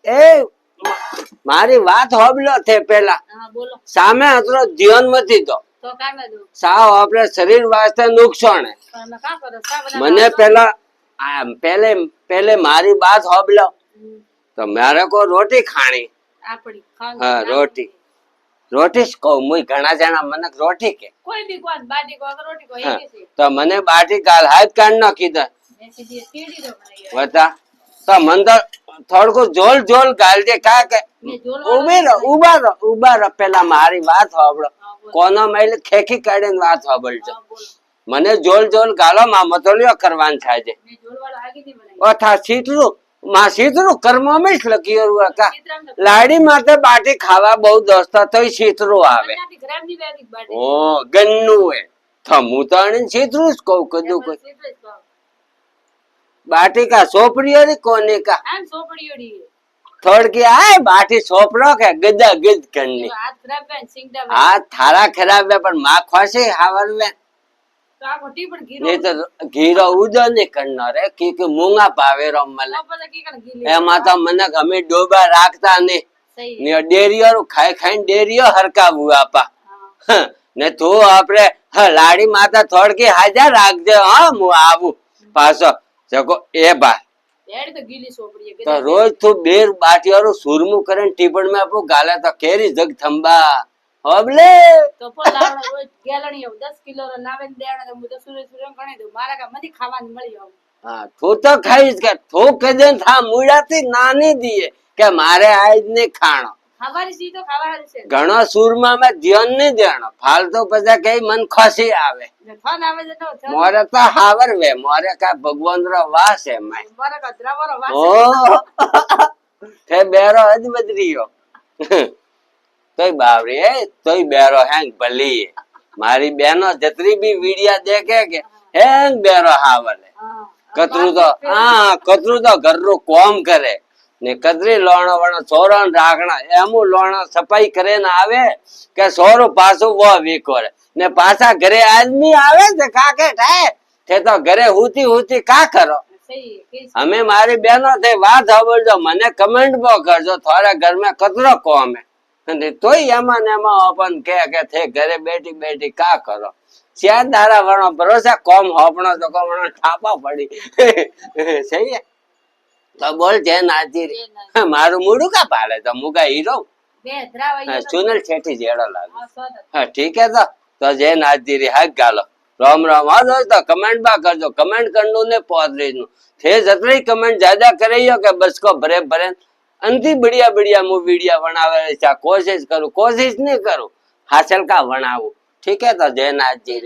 એ મારી વાત હોબલો તે પેલા સામે અતરો ધ્યાન મતી તો સાવ આપણે શરીર વાસ્તે નુકસાન મને પેલા પેલે મારી બાત હોબલો તો મારે કો રોટી ખાણી હા રોટી રોટી જ કહું મુઈ ઘણા જણા મને રોટી કે તો મને બાટી કાલ હાથ કાઢ ન કીધા બતા તો મન તો થોડું જોલ જોલ ગાલ દે કા કે ઉભા રહો પેલા મારી વાત હોબળો કોનો મૈલ ખેખી કાઢીને વાત હોબળજો મને જોલ જોલ ગાલો માં મતોલિયો કરવાન થાય છે ઓથા સીતરું માં સીતરું કર્મમાં જ લખ્યું કા લાડી માટે બાટી ખાવા બહુ દોસ્તા તો સીતરું આવે ઓ ગન્નું હે થમું તો સીતરું જ કહું કદું કોઈ बाटी का सोपड़ियोड़ी कोने का थोड़ की आए बाटी सोपड़ो के गदा गद करनी हाथ थारा खराब है पर माँ खोसे हावर में नहीं तो घीरो उदो नहीं करना रे क्योंकि मूंगा पावे रो मले ए माता मने हमें डोबा राखता नहीं ने डेरियो खाई खाई डेरियो हरका हुआ पा ने तू आपरे लाड़ी माता थोड़ की हाजा राख दे हाँ मु आऊ पासो देखो ए बा तो रोज तू बेर बाटियारो सुरमु करन टीपण में आपो गाला तो केरी जग थंबा होबले तो पण लावण रोज गेलणी 10 किलो रो लावेन देण तो मु तो सुरे सुरे गणे दो मारा का मधी खावानी मळी आव हां तू तो खाईस के तो कदेन था मुड़ाती नानी दिए के मारे आज ने खाणो हमारी सी तो खावा हल से घणो सुरमा में ध्यान नहीं देणो फालतू पजा कई मन खुशी आवे फोन आवे तो मोरे तो हावर वे मोरे का भगवान रो वास है मैं मोरे का द्रावर वास ओ थे बेरो अज बदरियो तोय बावरी है तोय बेरो हैंग भली मारी बहनो जतरी भी वीडियो देखे के हैंग बेरो हावर है कतरू तो घर रो काम करे ने कदरी लोणो वणो सोरण राखना एमु लोणो सफाई करे ना आवे के सोरो पासो वो वीकोरे ने पासा घरे आदमी आवे से का के है थे तो घरे होती होती का करो हमें मारी बहनों थे बात होबलजो मने कमेंट बो करजो थारे घर में कतरो काम है तोय एमा ने एमा अपन के थे घरे बैठी बैठी का करो चार दारा वणो भरोसा कम होपणो तो को वणो ठापा पड़ी सही है तो बोल जैन आजी मारू मुड़ू का पाले तो मुगा हीरो सुनल छेठी जेड़ो लागे हां ठीक है तो जैन आजी रे हाथ गालो राम राम आ दोस्तों कमेंट बा करजो कमेंट करनो ने पहुंच रेनु थे जतरी कमेंट ज्यादा करियो के बस को भरे भरे अंती बढ़िया बढ़िया मु वीडियो बनावे चा कोशिश नहीं करूं हासिल का बनाऊं ठीक है तो जैन आजी